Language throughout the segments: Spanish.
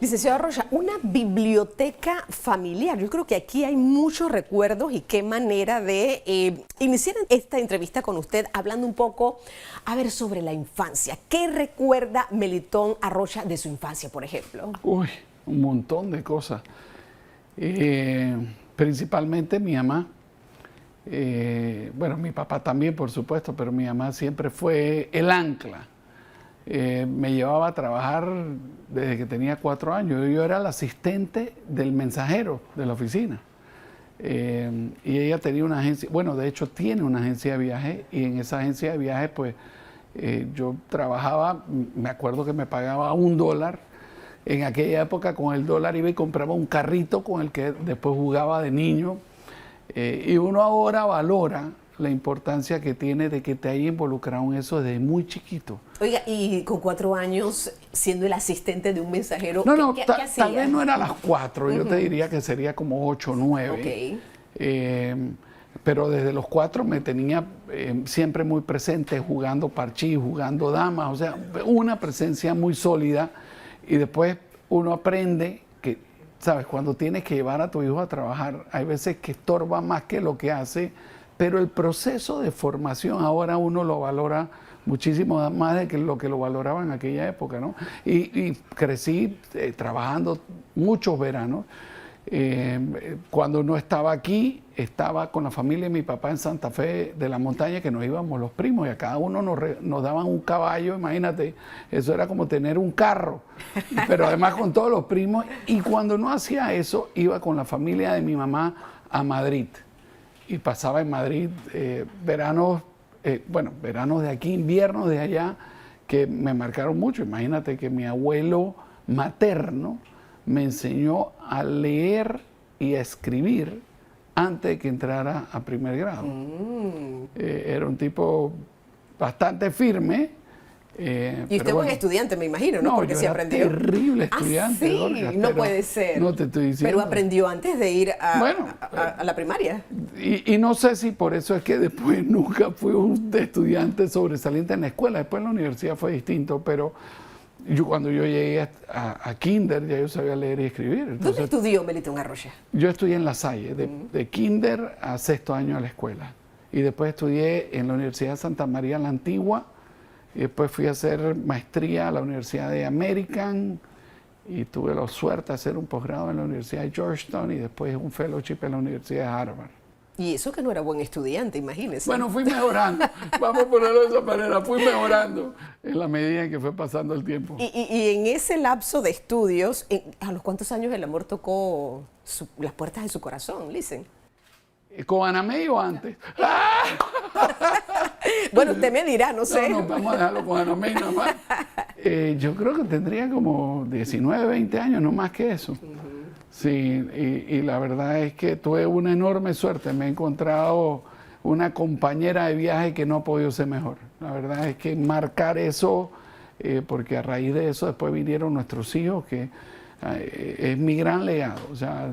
Licenciado Rocha, una biblioteca familiar. Yo creo que aquí hay muchos recuerdos y qué manera de iniciar esta entrevista con usted hablando un poco, a ver, sobre la infancia. ¿Qué recuerda Melitón Arrocha de su infancia, por ejemplo? Uy, un montón de cosas. Principalmente mi mamá. Bueno, mi papá también, por supuesto, pero mi mamá siempre fue el ancla. Me llevaba a trabajar desde que tenía 4 años. Yo era el asistente del mensajero de la oficina. Y ella tenía una agencia, bueno, de hecho tiene una agencia de viaje, y en esa agencia de viaje, pues, yo trabajaba, me acuerdo que me pagaba $1. En aquella época con el dólar iba y compraba un carrito con el que después jugaba de niño. Y uno ahora valora la importancia que tiene de que te haya involucrado en eso desde muy chiquito. Oiga, y con 4 años siendo el asistente de un mensajero, No, ¿qué hacía? tal vez no era a las 4, yo te diría que sería como 8 o 9. Pero desde los 4 me tenía siempre muy presente, jugando parchís, jugando damas, o sea, una presencia muy sólida. Y después uno aprende que, ¿sabes? Cuando tienes que llevar a tu hijo a trabajar, hay veces que estorba más que lo que hace, pero el proceso de formación ahora uno lo valora muchísimo más de que lo valoraba en aquella época, ¿no? Y crecí trabajando muchos veranos. Cuando no estaba aquí, estaba con la familia de mi papá en Santa Fe de la Montaña, que nos íbamos los primos y a cada uno nos daban un caballo, imagínate, eso era como tener un carro, pero además con todos los primos. Y cuando no hacía eso, iba con la familia de mi mamá a Madrid y pasaba en Madrid veranos de aquí, inviernos de allá, que me marcaron mucho. Imagínate que mi abuelo materno me enseñó a leer y a escribir antes de que entrara a primer grado. Era un tipo bastante firme. Y usted fue un estudiante, me imagino, ¿no? Porque yo se era aprendió. terrible estudiante. ¿Ah, sí? Dorcas, No puede ser. No te estoy diciendo. Pero aprendió antes de ir a la primaria. Y no sé si por eso es que después nunca fui un estudiante sobresaliente en la escuela. Después en la universidad fue distinto, pero cuando yo llegué a kinder ya yo sabía leer y escribir. Entonces, ¿dónde estudió Melitón Arrocha? Yo estudié en La Salle, de kinder a 6º año de la escuela. Y después estudié en la Universidad de Santa María la Antigua. Y después fui a hacer maestría a la Universidad de American. Y tuve la suerte de hacer un posgrado en la Universidad de Georgetown y después un fellowship en la Universidad de Harvard. Y eso que no era buen estudiante, imagínese. Bueno, fui mejorando, vamos a ponerlo de esa manera, fui mejorando en la medida en que fue pasando el tiempo. Y en ese lapso de estudios, ¿a los cuántos años el amor tocó las puertas de su corazón, Licen? ¿Con Ana May o antes? Bueno, usted me dirá, no sé. No, vamos a dejarlo con Ana May nada más. Yo creo que tendría como 19, 20 años, no más que eso. Sí, y la verdad es que tuve una enorme suerte. Me he encontrado una compañera de viaje que no ha podido ser mejor. La verdad es que marcar eso, porque a raíz de eso después vinieron nuestros hijos, que es mi gran legado. O sea,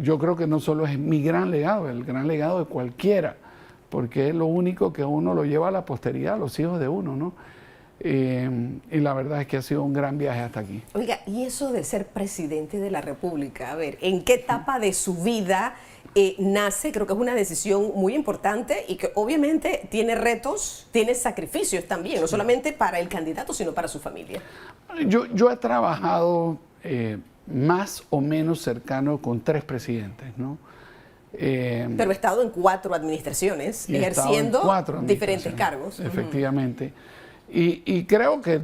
yo creo que no solo es mi gran legado, es el gran legado de cualquiera, porque es lo único que uno lo lleva a la posteridad, a los hijos de uno, ¿no? Y la verdad es que ha sido un gran viaje hasta aquí. Oiga, y eso de ser presidente de la República, a ver, ¿en qué etapa de su vida nace? Creo que es una decisión muy importante y que obviamente tiene retos, tiene sacrificios también, no solamente para el candidato, sino para su familia. Yo he trabajado más o menos cercano con 3 presidentes, ¿no? Pero he estado en 4 administraciones, ejerciendo 4 diferentes cargos. Efectivamente. Y creo que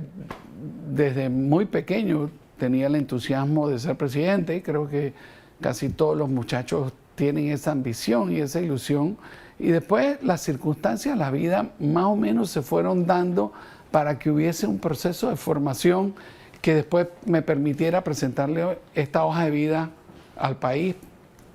desde muy pequeño tenía el entusiasmo de ser presidente. Creo que casi todos los muchachos tienen esa ambición y esa ilusión. Y después las circunstancias, la vida más o menos se fueron dando para que hubiese un proceso de formación que después me permitiera presentarle esta hoja de vida al país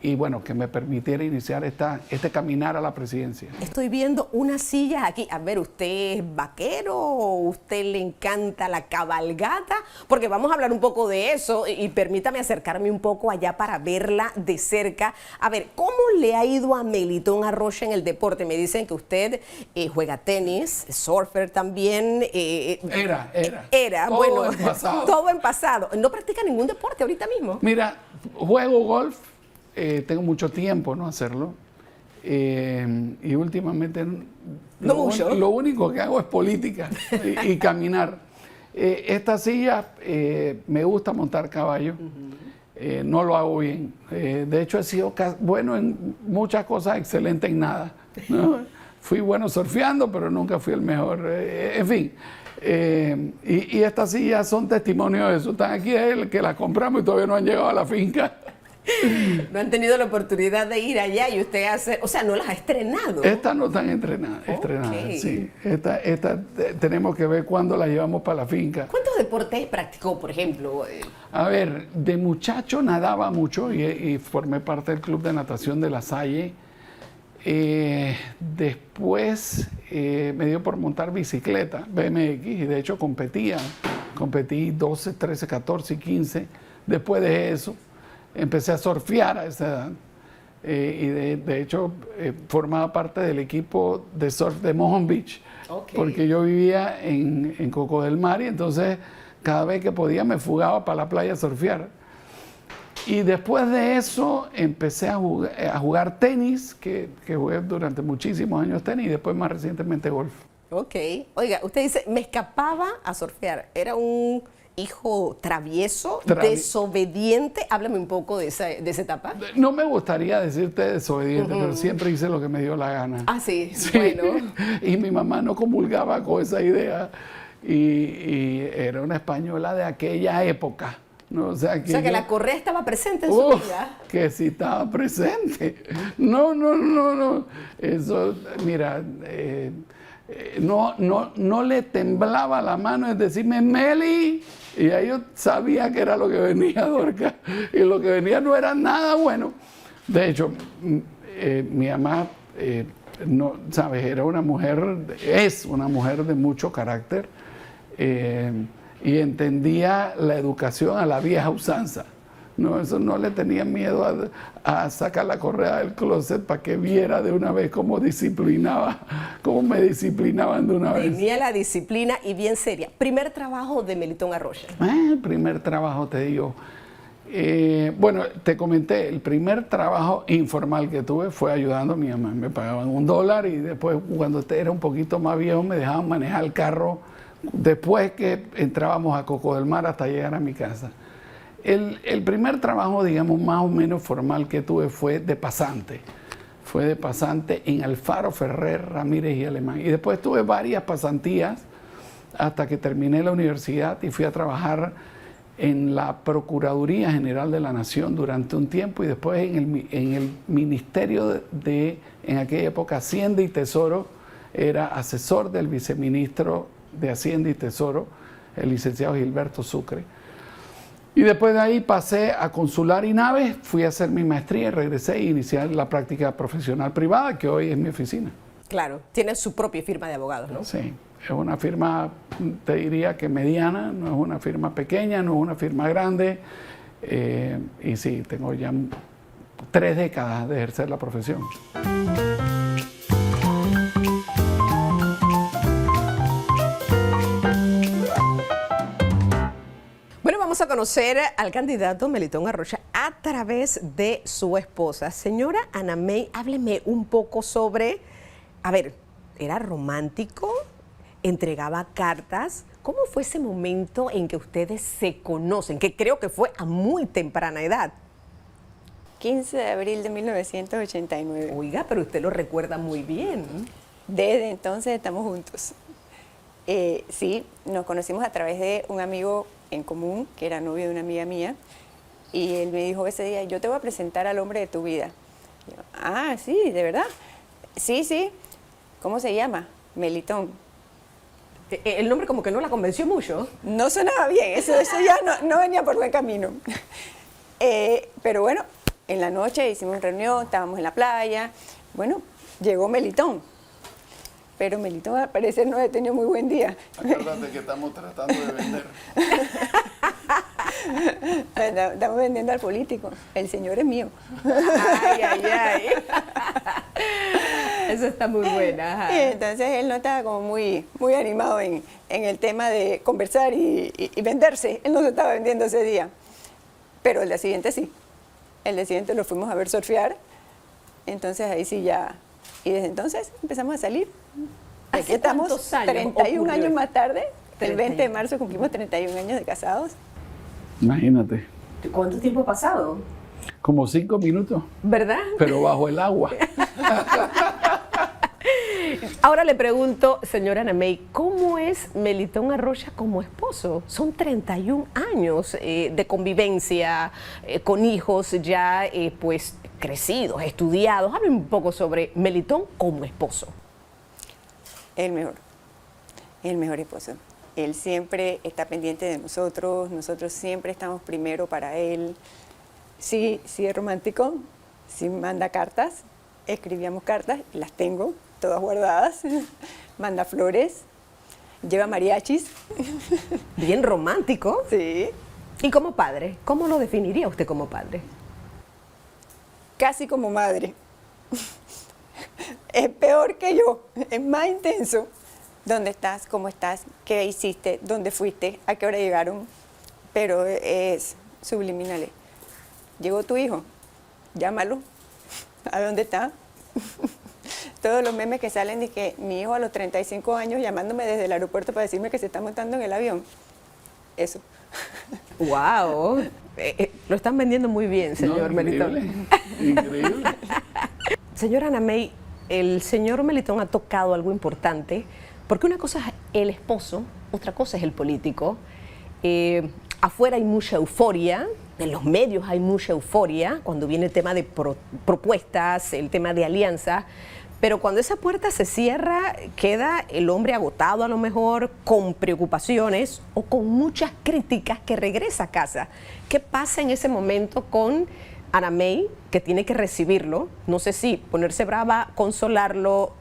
y bueno, que me permitiera iniciar este caminar a la presidencia. Estoy viendo unas sillas aquí. A ver, ¿usted es vaquero o usted le encanta la cabalgata? Porque vamos a hablar un poco de eso y permítame acercarme un poco allá para verla de cerca. A ver, ¿cómo le ha ido a Melitón Arroyo en el deporte? Me dicen que usted juega tenis, surfer también. Era. Todo bueno, en pasado. Todo en pasado. ¿No practica ningún deporte ahorita mismo? Mira, juego golf. Tengo mucho tiempo no hacerlo y últimamente lo único que hago es política y caminar. Esta silla me gusta montar caballo, no lo hago bien. De hecho he sido bueno en muchas cosas, excelente en nada, ¿no? Fui bueno surfeando, pero nunca fui el mejor. En fin, y estas sillas son testimonio de eso. Están aquí, que las compramos y todavía no han llegado a la finca. No han tenido la oportunidad de ir allá y usted hace, o sea, no las ha estrenado. Estas no están estrenadas, sí. Esta tenemos que ver cuándo las llevamos para la finca. ¿Cuántos deportes practicó, por ejemplo? A ver, de muchacho nadaba mucho y formé parte del club de natación de La Salle. Después me dio por montar bicicleta, BMX, y de hecho competí 12, 13, 14 y 15. Después de eso empecé a surfear a esa edad y de hecho formaba parte del equipo de surf de Mohon Beach, porque yo vivía en Coco del Mar y entonces cada vez que podía me fugaba para la playa a surfear. Y después de eso empecé a jugar tenis, que jugué durante muchísimos años tenis y después más recientemente golf. Ok. Oiga, usted dice, me escapaba a surfear. Era un hijo travieso, desobediente. Háblame un poco de esa etapa. No me gustaría decirte desobediente, pero siempre hice lo que me dio la gana. Ah, sí. Bueno. Y mi mamá no comulgaba con esa idea. Y era una española de aquella época. ¿No? O sea, que la correa estaba presente en su vida. Que sí estaba presente. No. Eso, mira, no le temblaba la mano en decirme Meli. Y ahí yo sabía que era lo que venía, Dorca. Y lo que venía no era nada bueno. De hecho, mi mamá, no, ¿sabes? Era una mujer, es una mujer de mucho carácter. Y entendía la educación a la vieja usanza. No, eso no le tenía miedo a sacar la correa del closet para que viera de una vez cómo me disciplinaban de una vez. Tenía la disciplina y bien seria. Primer trabajo de Melitón Arroyo. El primer trabajo, te digo. Bueno, te comenté, el primer trabajo informal que tuve fue ayudando a mi mamá. Me pagaban $1 y después, cuando era un poquito más viejo, me dejaban manejar el carro después que entrábamos a Coco del Mar hasta llegar a mi casa. El primer trabajo, digamos, más o menos formal que tuve fue de pasante. Fue de pasante en Alfaro, Ferrer, Ramírez y Alemán. Y después tuve varias pasantías hasta que terminé la universidad y fui a trabajar en la Procuraduría General de la Nación durante un tiempo y después en el Ministerio en aquella época, Hacienda y Tesoro. Era asesor del viceministro de Hacienda y Tesoro, el licenciado Gilberto Sucre. Y después de ahí pasé a Consular y Naves, fui a hacer mi maestría y regresé e inicié la práctica profesional privada, que hoy es mi oficina. Claro, tiene su propia firma de abogados, ¿no? Sí, es una firma, te diría que mediana, no es una firma pequeña, no es una firma grande. Y sí, tengo ya 3 décadas de ejercer la profesión. Vamos a conocer al candidato Melitón Arroyo a través de su esposa. Señora Ana May, hábleme un poco sobre, a ver, ¿era romántico? ¿Entregaba cartas? ¿Cómo fue ese momento en que ustedes se conocen? Que creo que fue a muy temprana edad. 15 de abril de 1989. Oiga, pero usted lo recuerda muy bien. Desde entonces estamos juntos. Sí, nos conocimos a través de un amigo en común, que era novio de una amiga mía, y él me dijo ese día, yo te voy a presentar al hombre de tu vida. Y yo, ah, sí, ¿de verdad? Sí. ¿Cómo se llama? Melitón. El nombre como que no la convenció mucho. No sonaba bien, eso ya no venía por buen camino. Pero bueno, En la noche hicimos una reunión, estábamos en la playa. Bueno, llegó Melitón. Pero Melitón al parecer no ha tenido muy buen día. Acuérdate que estamos tratando de vender. Estamos vendiendo al político. El señor es mío. Ay, ay, ay. Eso está muy buena. Ajá. Y entonces él no estaba como muy animado en el tema de conversar y venderse. Él no se estaba vendiendo ese día. Pero el día siguiente sí. El día siguiente lo fuimos a ver surfear. Entonces ahí sí ya. Y desde entonces empezamos a salir. Aquí estamos 31 años más tarde. El 20 de marzo cumplimos 31 años de casados. Imagínate. ¿Cuánto tiempo ha pasado? Como 5 minutos. ¿Verdad? Pero bajo el agua. Ahora le pregunto, señora Ana May, ¿cómo es Melitón Arrocha como esposo? Son 31 años de convivencia con hijos ya pues crecidos, estudiados. Hablen un poco sobre Melitón como esposo. El mejor esposo. Él siempre está pendiente de nosotros siempre estamos primero para él. Sí es romántico, sí manda cartas, escribíamos cartas, las tengo todas guardadas, manda flores, lleva mariachis. Bien romántico. Sí. ¿Y como padre? ¿Cómo lo definiría usted como padre? Casi como madre. Es peor que yo, es más intenso. ¿Dónde estás? ¿Cómo estás? ¿Qué hiciste? ¿Dónde fuiste? ¿A qué hora llegaron? Pero es subliminal. Llegó tu hijo, llámalo. ¿A dónde está? Todos los memes que salen de que mi hijo a los 35 años llamándome desde el aeropuerto para decirme que se está montando en el avión. Eso. ¡Wow! Lo están vendiendo muy bien, señor Melitón. Increíble. Señora Ana May, el señor Melitón ha tocado algo importante, porque una cosa es el esposo, otra cosa es el político. Afuera hay mucha euforia, en los medios hay mucha euforia, cuando viene el tema de propuestas, el tema de alianzas, pero cuando esa puerta se cierra, queda el hombre agotado a lo mejor, con preocupaciones o con muchas críticas que regresa a casa. ¿Qué pasa en ese momento con Ana May, que tiene que recibirlo? No sé si ponerse brava, consolarlo,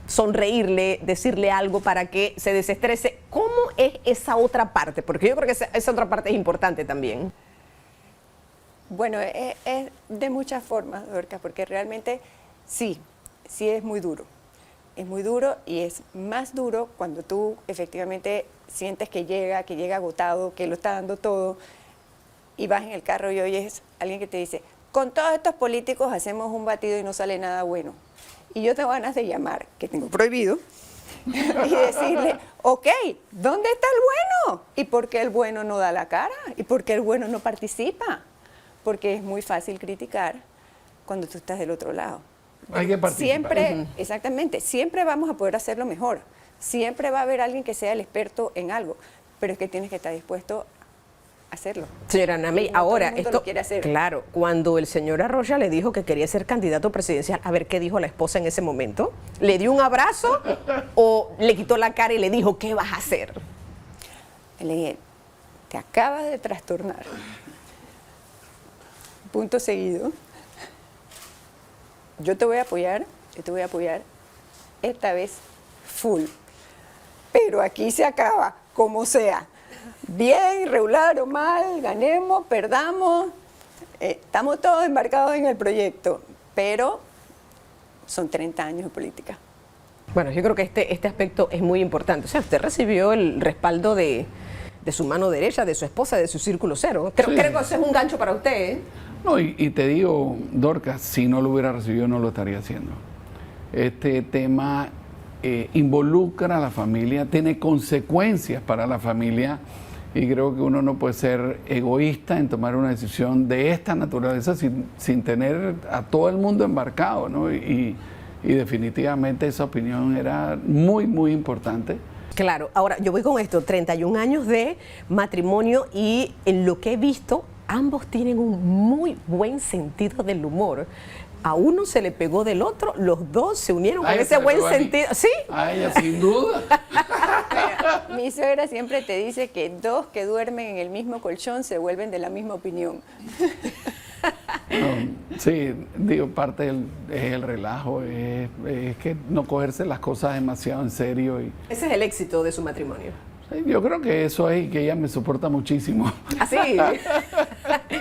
sonreírle, decirle algo para que se desestrese. ¿Cómo es esa otra parte? Porque yo creo que esa otra parte es importante también. Bueno, es de muchas formas, Dorcas, porque realmente sí es muy duro. Es muy duro y es más duro cuando tú efectivamente sientes que llega agotado, que lo está dando todo, y vas en el carro y oyes a alguien que te dice, con todos estos políticos hacemos un batido y no sale nada bueno. Y yo tengo ganas de llamar, que tengo prohibido, y decirle, ok, ¿dónde está el bueno? ¿Y por qué el bueno no da la cara? ¿Y por qué el bueno no participa? Porque es muy fácil criticar cuando tú estás del otro lado. Hay que participar. Siempre, exactamente, siempre vamos a poder hacerlo mejor. Siempre va a haber alguien que sea el experto en algo, pero es que tienes que estar dispuesto a hacerlo. Señora Ana May, ahora, esto lo quiere hacer. Claro, cuando el señor Arrocha le dijo que quería ser candidato presidencial, a ver qué dijo la esposa en ese momento. ¿Le dio un abrazo o le quitó la cara y le dijo, ¿qué vas a hacer? Le dije, te acabas de trastornar. Punto seguido. Yo te voy a apoyar, esta vez full. Pero aquí se acaba, como sea. Bien, regular o mal, ganemos, perdamos. Estamos todos embarcados en el proyecto, pero son 30 años de política. Bueno, yo creo que este aspecto es muy importante. O sea, usted recibió el respaldo de su mano derecha, de su esposa, de su círculo cero. Creo que ese es un gancho para usted, ¿eh? No, y te digo, Dorcas, si no lo hubiera recibido no lo estaría haciendo. Este tema involucra a la familia, tiene consecuencias para la familia y creo que uno no puede ser egoísta en tomar una decisión de esta naturaleza sin tener a todo el mundo embarcado, ¿no? Y definitivamente esa opinión era muy, muy importante. Claro, ahora yo voy con esto, 31 años de matrimonio y en lo que he visto, ambos tienen un muy buen sentido del humor. A uno se le pegó del otro, los dos se unieron con ese buen sentido. ¿Sí? A ella, sin duda. Mi suegra siempre te dice que dos que duermen en el mismo colchón se vuelven de la misma opinión. Sí, digo, parte es el relajo, es que no cogerse las cosas demasiado en serio. Ese es el éxito de su matrimonio. Yo creo que eso es, y que ella me soporta muchísimo. ¿Así?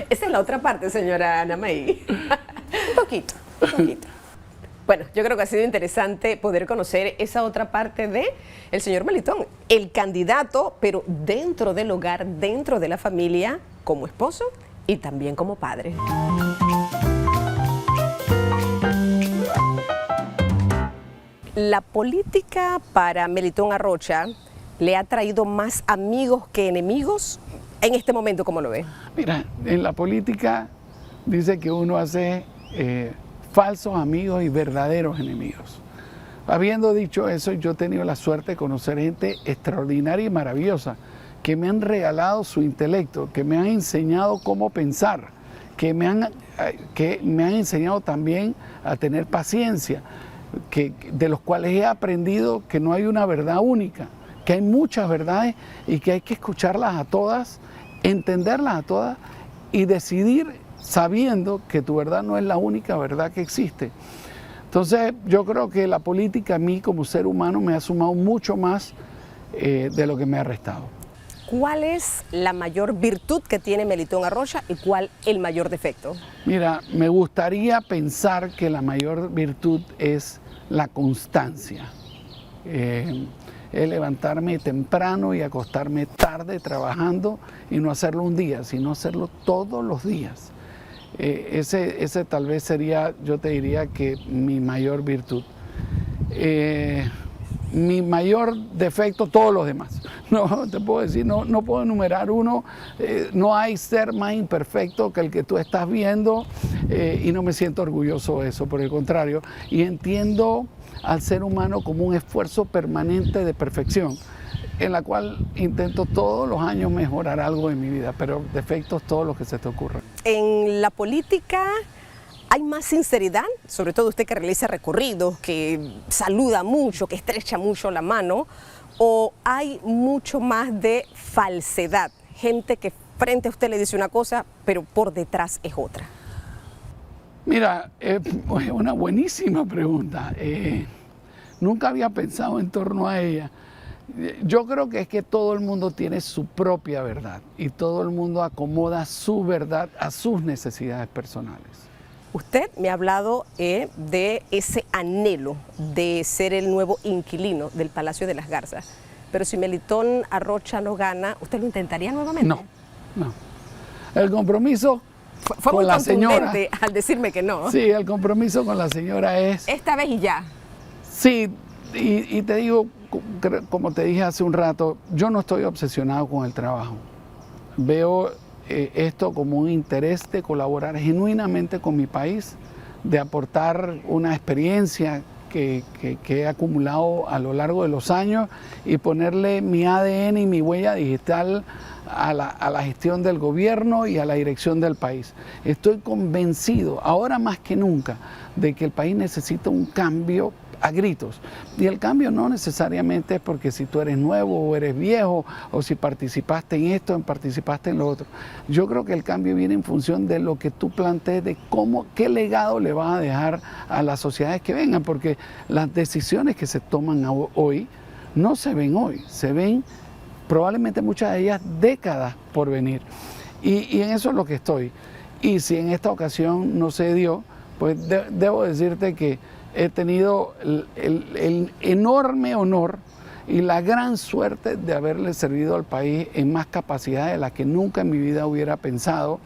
Esa es la otra parte, señora Ana May. Un poquito, un poquito. Bueno, yo creo que ha sido interesante poder conocer esa otra parte de el señor Melitón, el candidato, pero dentro del hogar, dentro de la familia, como esposo y también como padre. La política para Melitón Arrocha le ha traído más amigos que enemigos en este momento, ¿cómo lo ve? Mira, en la política dice que uno hace falsos amigos y verdaderos enemigos. Habiendo dicho eso, yo he tenido la suerte de conocer gente extraordinaria y maravillosa que me han regalado su intelecto, que me han enseñado cómo pensar, que me han enseñado también a tener paciencia, de los cuales he aprendido que no hay una verdad única, que hay muchas verdades y que hay que escucharlas a todas, entenderlas a todas y decidir sabiendo que tu verdad no es la única verdad que existe. Entonces yo creo que la política a mí como ser humano me ha sumado mucho más de lo que me ha restado. ¿Cuál es la mayor virtud que tiene Melitón Arrocha y cuál el mayor defecto? Mira, me gustaría pensar que la mayor virtud es la constancia. Es levantarme temprano y acostarme tarde trabajando y no hacerlo un día, sino hacerlo todos los días. Ese tal vez sería, yo te diría que mi mayor virtud. Mi mayor defecto, todos los demás. No te puedo decir, no puedo enumerar uno. No hay ser más imperfecto que el que tú estás viendo y no me siento orgulloso de eso, por el contrario. Y entiendo al ser humano como un esfuerzo permanente de perfección, en la cual intento todos los años mejorar algo en mi vida, pero defectos todos los que se te ocurran. En la política hay más sinceridad, sobre todo usted que realiza recorridos, que saluda mucho, que estrecha mucho la mano, o hay mucho más de falsedad, gente que frente a usted le dice una cosa, pero por detrás es otra. Mira, es una buenísima pregunta. Nunca había pensado en torno a ella. Yo creo que es que todo el mundo tiene su propia verdad y todo el mundo acomoda su verdad a sus necesidades personales. Usted me ha hablado de ese anhelo de ser el nuevo inquilino del Palacio de las Garzas, pero si Melitón Arrocha no gana, ¿usted lo intentaría nuevamente? No. El compromiso fue con muy la señora al decirme que no. Sí, el compromiso con la señora es... Esta vez y ya. Sí, y te digo, como te dije hace un rato, yo no estoy obsesionado con el trabajo. Veo esto como un interés de colaborar genuinamente con mi país, de aportar una experiencia que he acumulado a lo largo de los años y ponerle mi ADN y mi huella digital a la gestión del gobierno y a la dirección del país. Estoy convencido, ahora más que nunca, de que el país necesita un cambio a gritos. Y el cambio no necesariamente es porque si tú eres nuevo o eres viejo, o si participaste en esto o participaste en lo otro. Yo creo que el cambio viene en función de lo que tú plantees, de qué legado le vas a dejar a las sociedades que vengan, porque las decisiones que se toman hoy no se ven hoy, se ven probablemente muchas de ellas décadas por venir. Y en eso es lo que estoy. Y si en esta ocasión no se dio, pues debo decirte que he tenido el enorme honor y la gran suerte de haberle servido al país en más capacidad de la que nunca en mi vida hubiera pensado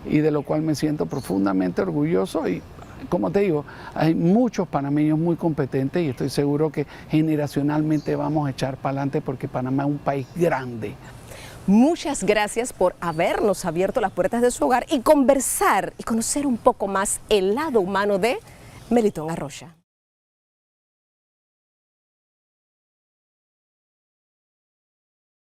y de lo cual me siento profundamente orgulloso. Y como te digo, hay muchos panameños muy competentes y estoy seguro que generacionalmente vamos a echar para adelante porque Panamá es un país grande. Muchas gracias por habernos abierto las puertas de su hogar y conversar y conocer un poco más el lado humano de Melitón Arrocha.